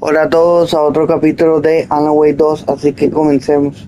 Hola a todos a otro capítulo de Alan Wake 2, así que comencemos.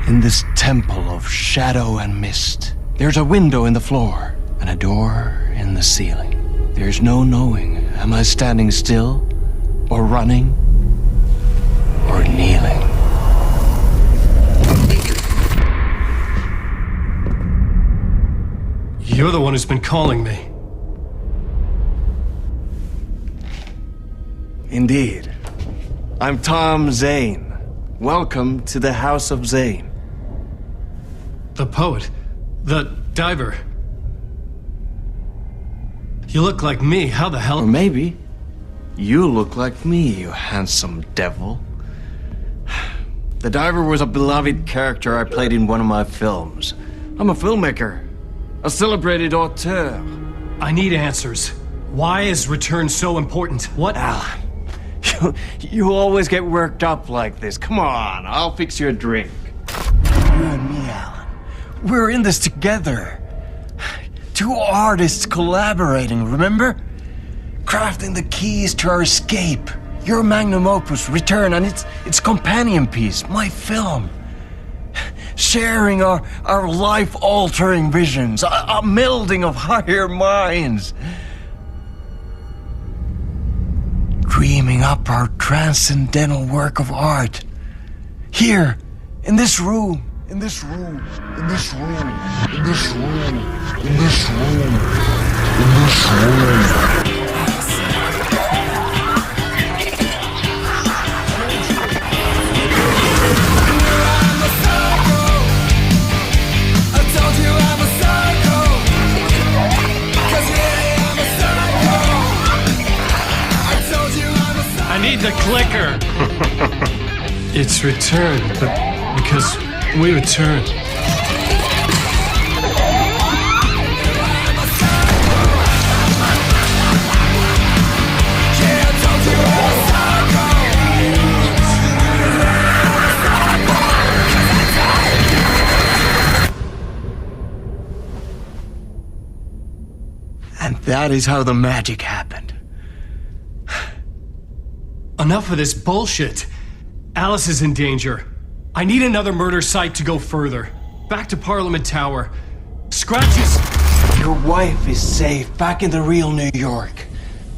In this temple of shadow and mist, there's a window in the floor and a door in the ceiling. There's no knowing, am I standing still, or running, or kneeling? You're the one who's been calling me. Indeed. I'm Tom Zane. Welcome to the House of Zane. The poet. The diver. You look like me, how the hell? Or maybe you look like me, you handsome devil. The diver was a beloved character I played in one of my films. I'm a filmmaker, a celebrated auteur. I need answers. Why is Return so important? What? Alan, you always get worked up like this. Come on, I'll fix you a drink. You and me, Alan. We're in this together. Two artists collaborating, remember? Crafting the keys to our escape. Your magnum opus, Return, and its companion piece, my film. Sharing our life-altering visions, a melding of higher minds. Dreaming up our transcendental work of art. Here, in this room, in this room, in this room, in this room, in this room, in this room. I need the clicker! It's Return, but because we return. And that is how the magic happened. Enough of this bullshit. Alice is in danger. I need another murder site to go further. Back to Parliament Tower. Scratches! Your wife is safe back in the real New York.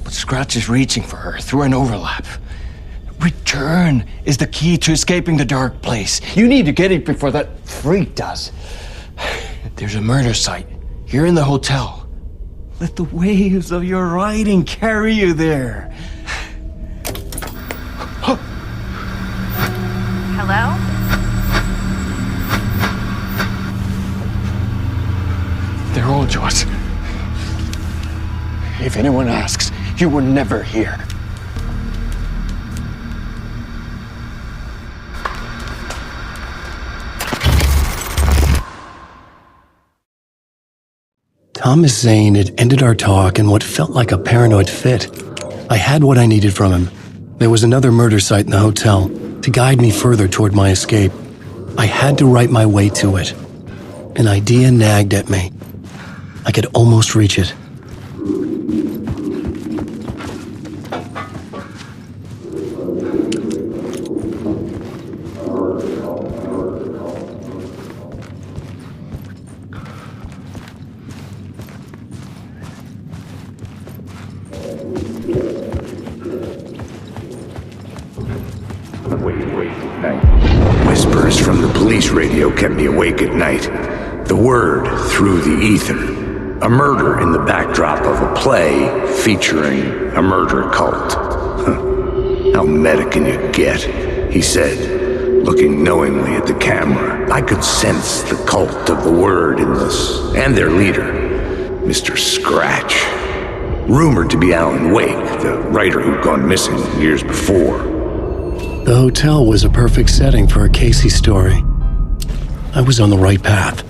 But Scratch is reaching for her through an overlap. Return is the key to escaping the dark place. You need to get it before that freak does. There's a murder site here in the hotel. Let the waves of your writing carry you there. Hello? They're all yours. If anyone asks, you were never here. Thomas Zane had ended our talk in what felt like a paranoid fit. I had what I needed from him. There was another murder site in the hotel to guide me further toward my escape. I had to write my way to it. An idea nagged at me. I could almost reach it. awake at night. Whispers from the police radio kept me awake at night. The word through the ether. A murder in the backdrop of a play featuring a murder cult. How meta can you get? He said, looking knowingly at the camera. I could sense the cult of the word in this, and their leader, Mr. Scratch. Rumored to be Alan Wake, the writer who'd gone missing years before. The hotel was a perfect setting for a Casey story. I was on the right path.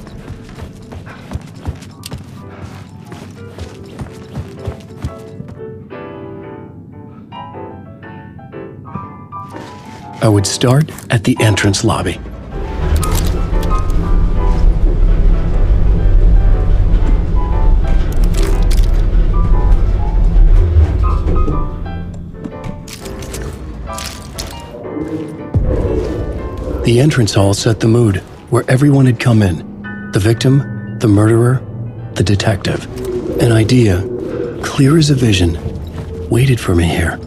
I would start at the entrance lobby. The entrance hall set the mood, where everyone had come in. The victim, the murderer, the detective. An idea, clear as a vision, waited for me here.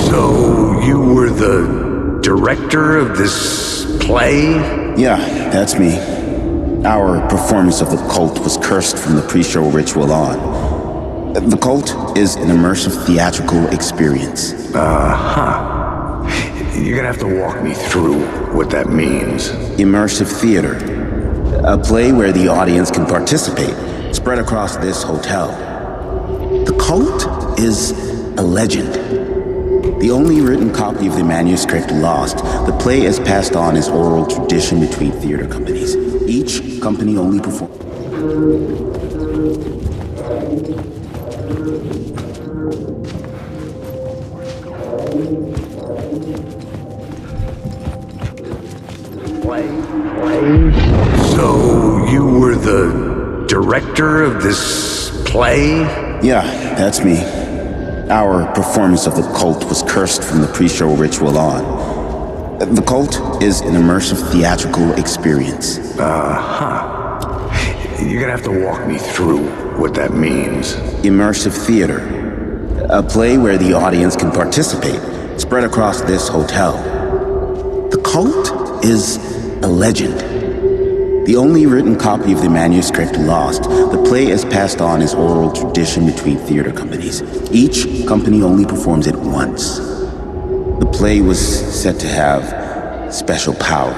So, you were the director of this play? Yeah, that's me. Our performance of The Cult was cursed from the pre-show ritual on. The Cult is an immersive theatrical experience. You're gonna have to walk me through what that means. Immersive theater. A play where the audience can participate, spread across this hotel. The Cult is a legend. The only written copy of the manuscript lost, the play is passed on as oral tradition between theater companies. Each company only performs. So, you were the director of this play? Yeah, that's me. Our performance of The Cult was cursed from the pre-show ritual on. The Cult is an immersive theatrical experience. You're gonna have to walk me through what that means. Immersive theater. A play where the audience can participate, spread across this hotel. The Cult is a legend. The only written copy of the manuscript lost, the play is passed on as oral tradition between theater companies. Each company only performs it once. The play was said to have special power.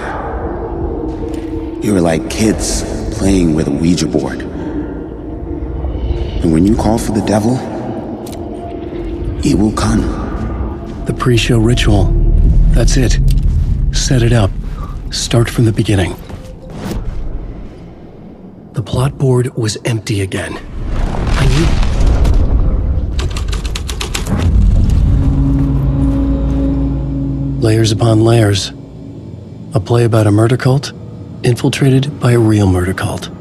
You were like kids playing with a Ouija board. And when you call for the devil, he will come. The pre-show ritual. That's it. Set it up. Start from the beginning. The plot board was empty again. I knew. Layers upon layers. A play about a murder cult, infiltrated by a real murder cult.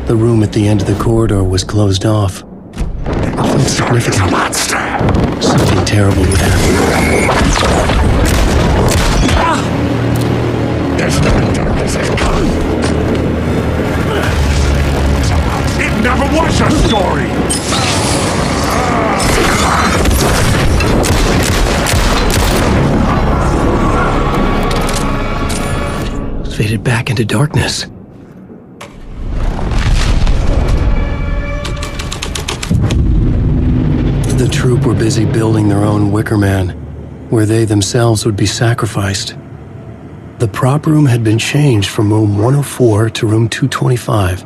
The room at the end of the corridor was closed off. It felt significant. Something terrible would happen. There's no darkness has come. It never was a story! Faded back into darkness. The troop were busy building their own Wicker Man, where they themselves would be sacrificed. The prop room had been changed from room 104 to room 225.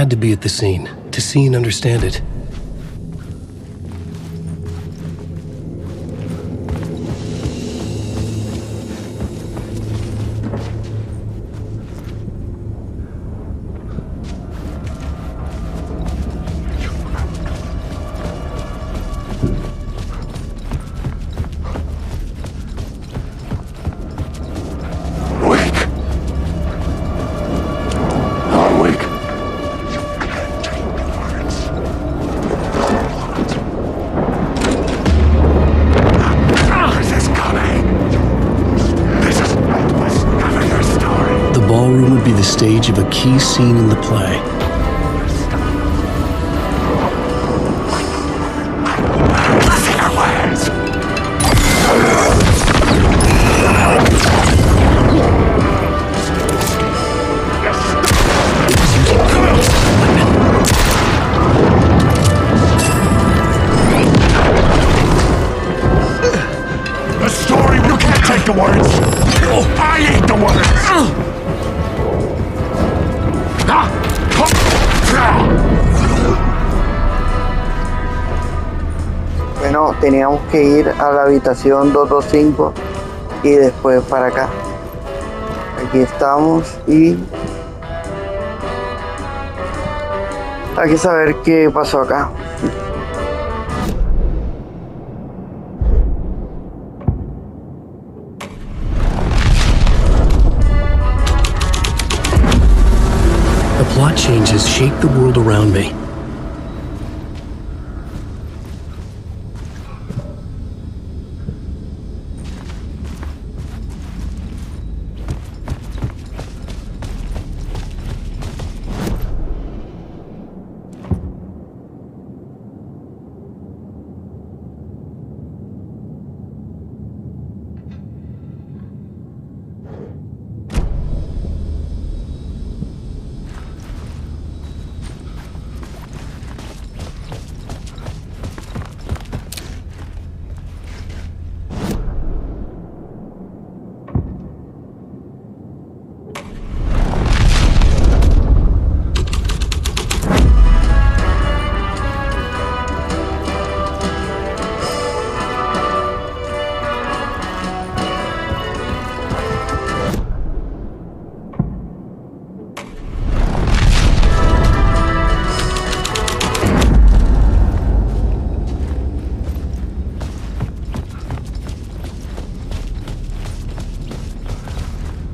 had to be at the scene to see and understand it. Stage of a key scene in the play. The story, you can't take the words. I ate the words. Bueno, teníamos que ir a la habitación 225 y después para acá. Aquí estamos y hay que saber qué pasó acá. The plot changes shake the world around me.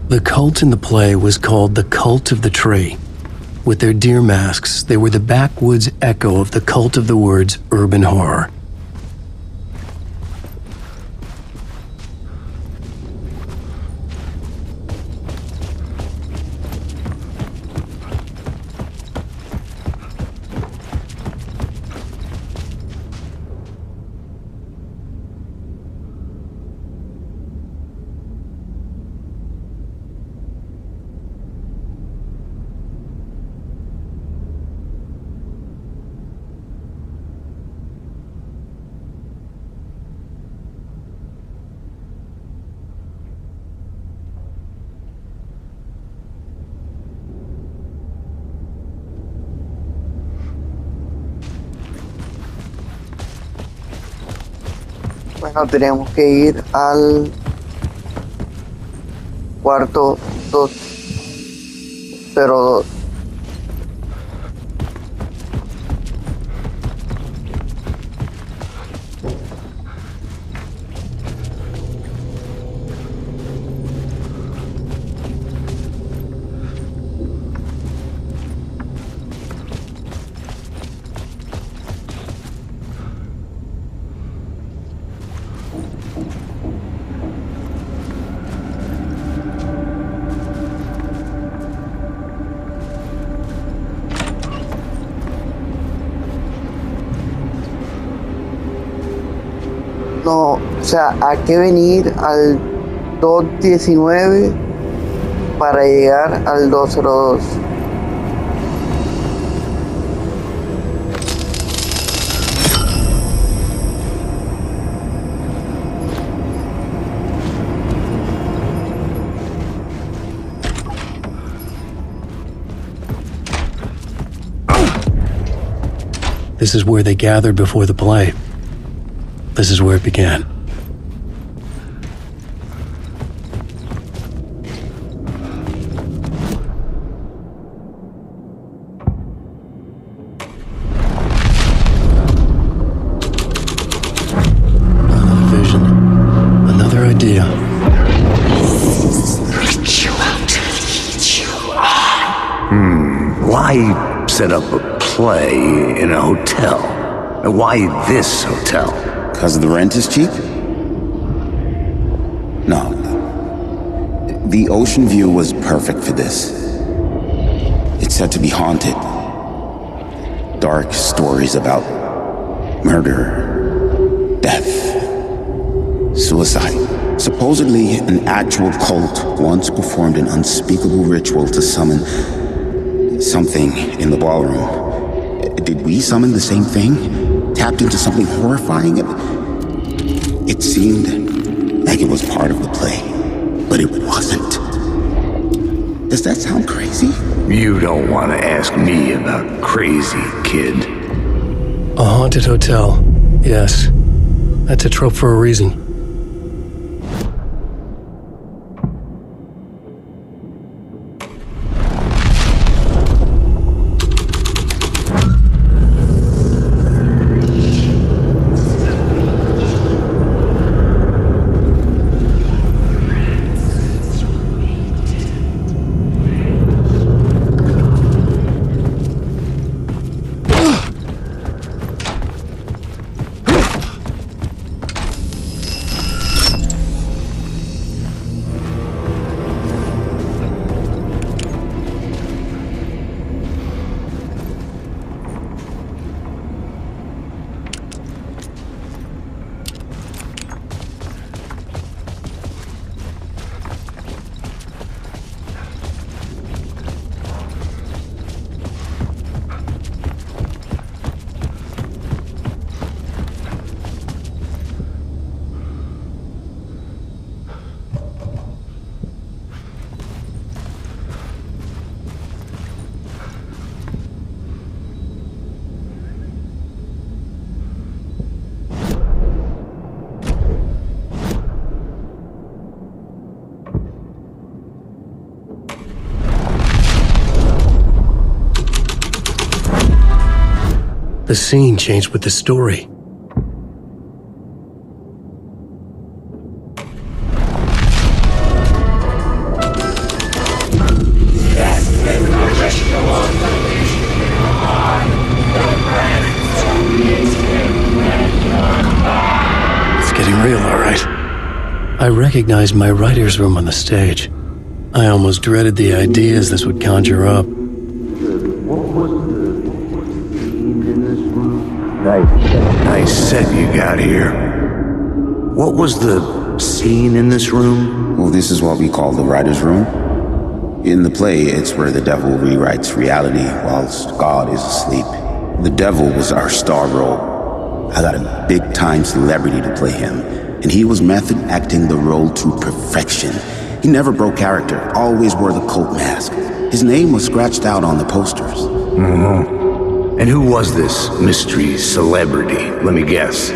The cult in the play was called the Cult of the Tree. With their deer masks, they were the backwoods echo of the cult of the words urban horror. Bueno, tenemos que ir al cuarto 202. No, o sea, hay que venir al 219 para llegar al 202. this is where they gathered before the play. This is where it began. Another vision. Another idea. Why set up a play in a hotel? Why this hotel? Because the rent is cheap? No. The ocean view was perfect for this. It's said to be haunted. Dark stories about murder, death, suicide. Supposedly, an actual cult once performed an unspeakable ritual to summon something in the ballroom. Did we summon the same thing? Tapped into something horrifying? It seemed like it was part of the play, but it wasn't. Does that sound crazy? You don't want to ask me about crazy, kid. A haunted hotel. Yes. That's a trope for a reason. The scene changed with the story. It's getting real, all right. I recognized my writer's room on the stage. I almost dreaded the ideas this would conjure up. Nice set you got here. What was the scene in this room? Well, this is what we call the writer's room. In the play, it's where the devil rewrites reality whilst God is asleep. The devil was our star role. I got a big-time celebrity to play him, and he was method acting the role to perfection. He never broke character, always wore the cult mask. His name was scratched out on the posters. And who was this mystery celebrity? Let me guess.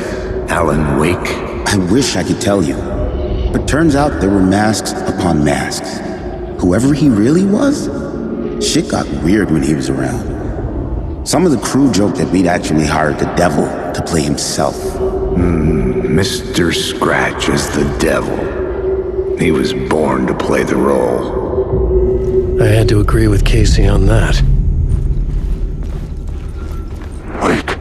Alan Wake? I wish I could tell you, but turns out there were masks upon masks. Whoever he really was, shit got weird when he was around. Some of the crew joked that we'd actually hired the devil to play himself. Mr. Scratch is the devil. He was born to play the role. I had to agree with Casey on that. Wake.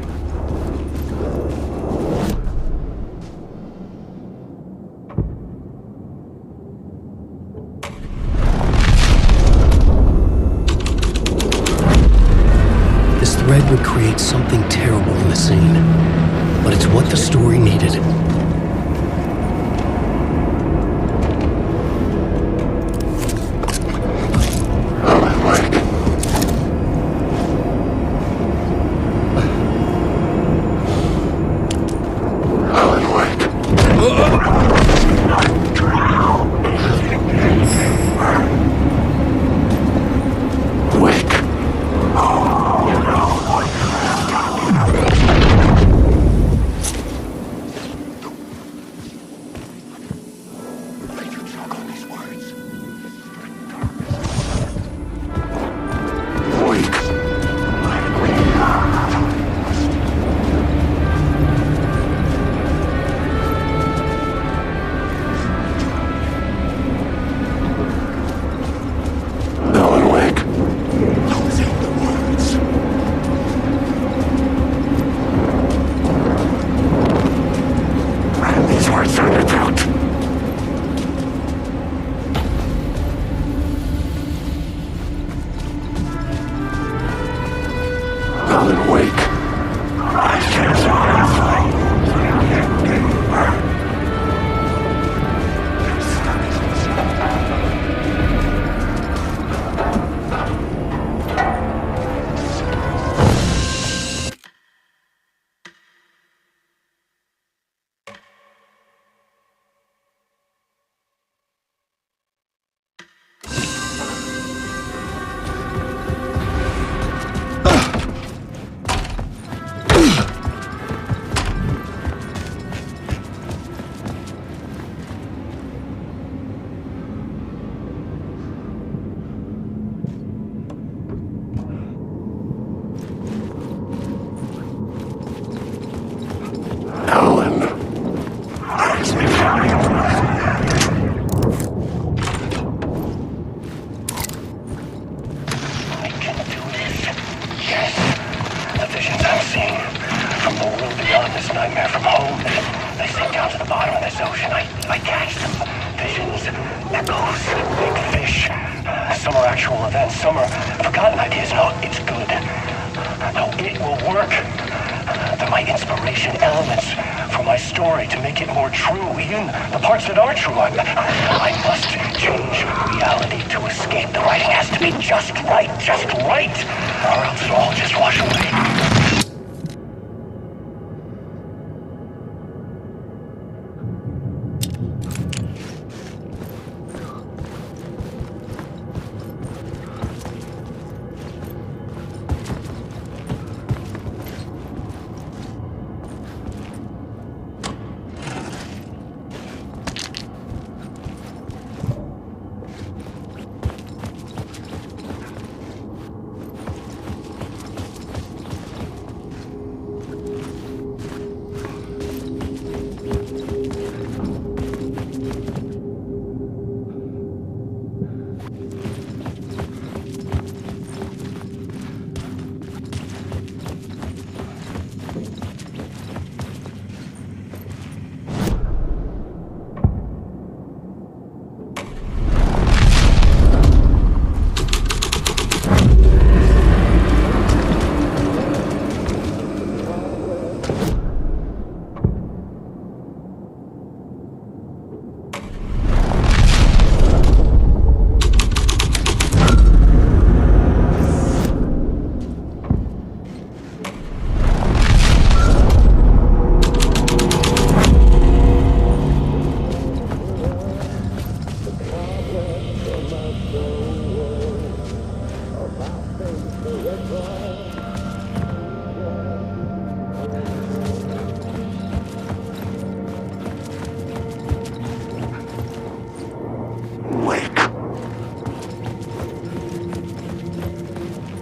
This thread would create something terrible in the scene, but it's what the story needed. this ocean. I catch them. Visions, echoes, big fish. Some are actual events, some are forgotten ideas. No, it's good. No, it will work. They're my inspiration, elements for my story to make it more true, even the parts that are true. I must change reality to escape. The writing has to be just right, or else it'll all just wash away.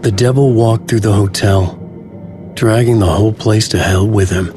The devil walked through the hotel, dragging the whole place to hell with him.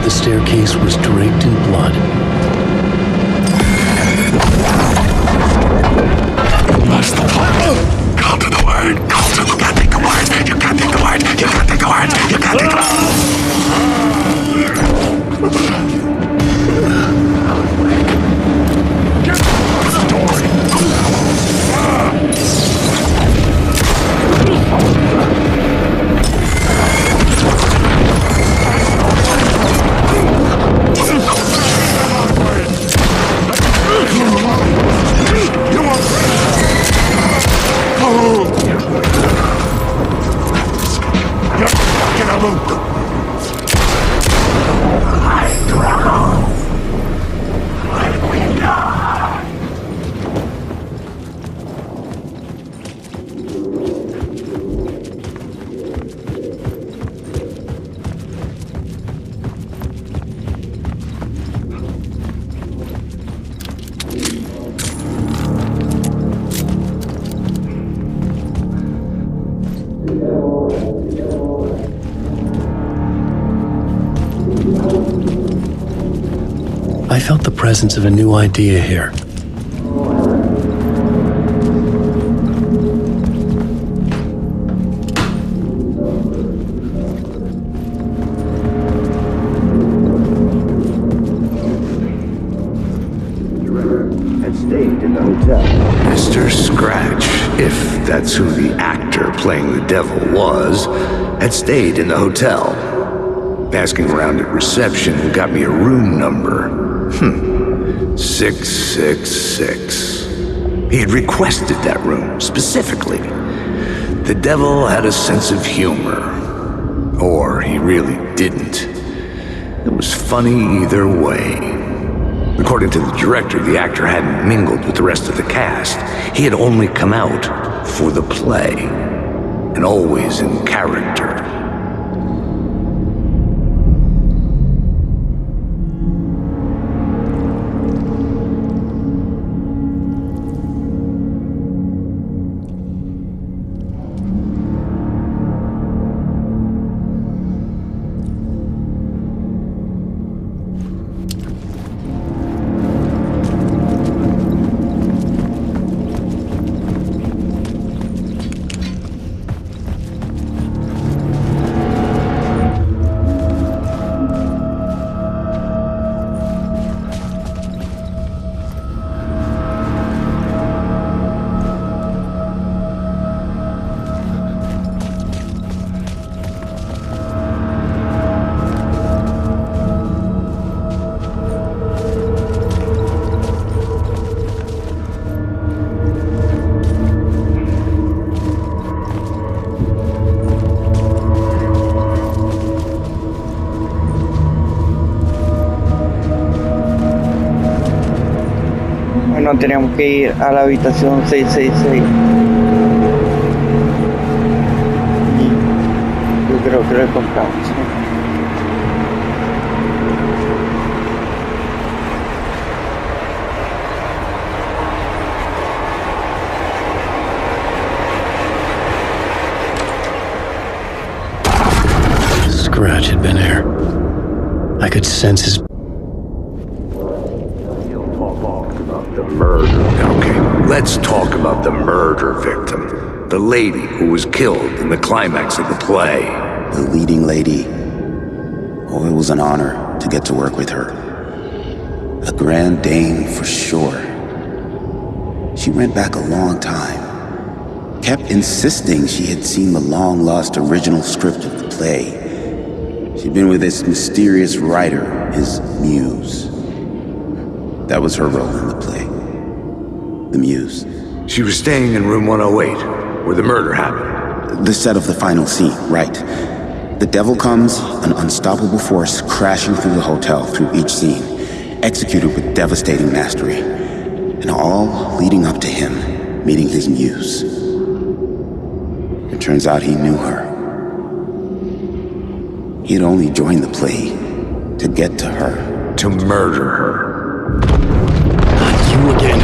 The staircase was draped in blood. That's the plan. Call to the word. Call to the... You can't take the word. You can't take the word. You can't take the word. You can't take the I felt the presence of a new idea here. Had stayed in the hotel. Mr. Scratch, if that's who the actor playing the devil was, had stayed in the hotel. Asking around at reception got me a room number. 666. He had requested that room, specifically. The devil had a sense of humor. Or he really didn't. It was funny either way. According to the director, the actor hadn't mingled with the rest of the cast. He had only come out for the play. And always in character. Bueno, tenemos que ir a la habitación 666. Y yo creo que lo encontramos. Scratch had been here. I could sense his... Okay, let's talk about the murder victim. The lady who was killed in the climax of the play. The leading lady. Oh, it was an honor to get to work with her. A grand dame for sure. She went back a long time. Kept insisting she had seen the long-lost original script of the play. She'd been with this mysterious writer, his muse. That was her role in the play. The muse. She was staying in room 108, where the murder happened. The set of the final scene, right. The devil comes, an unstoppable force crashing through the hotel through each scene, executed with devastating mastery, and all leading up to him meeting his muse. It turns out he knew her. He had only joined the play to get to her. To murder her. Not you again.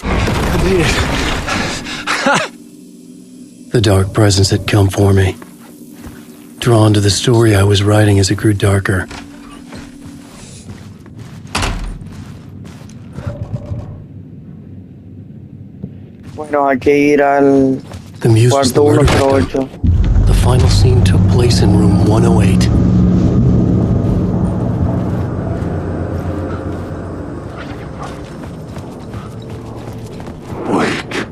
I made it. The dark presence had come for me. Drawn to the story I was writing as it grew darker. Bueno, hay que ir al The muse was the cuarto murder victim. 108. The final scene took place in room 108. Wake.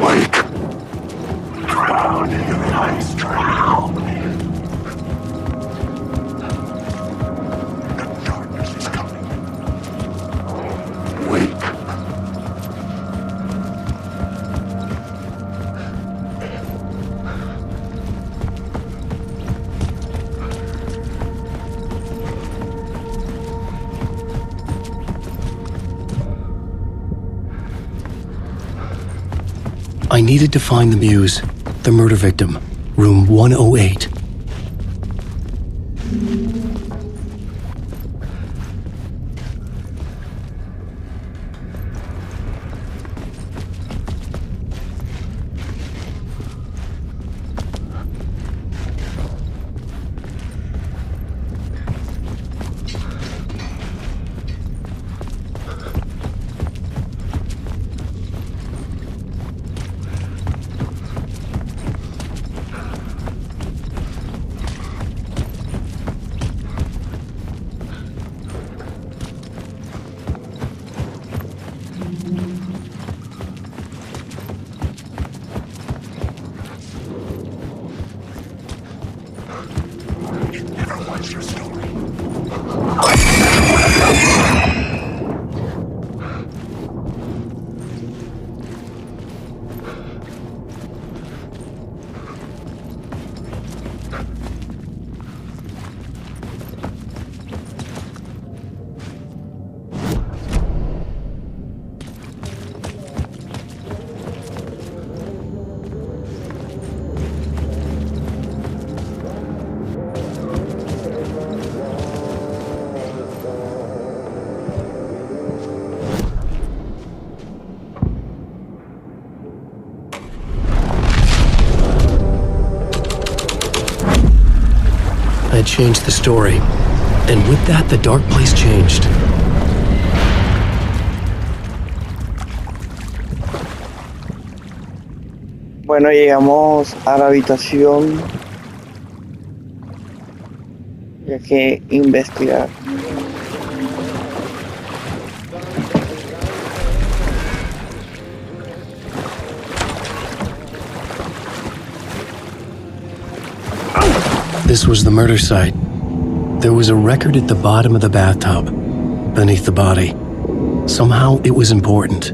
Wake. Drown in your eyes, drown. The darkness is coming. Wake. I needed to find the muse, the murder victim, room 108. What's your story? I had changed the story, and with that, the dark place changed. Bueno, llegamos a la habitación. Y hay que investigar. This was the murder site. There was a record at the bottom of the bathtub, beneath the body. Somehow it was important.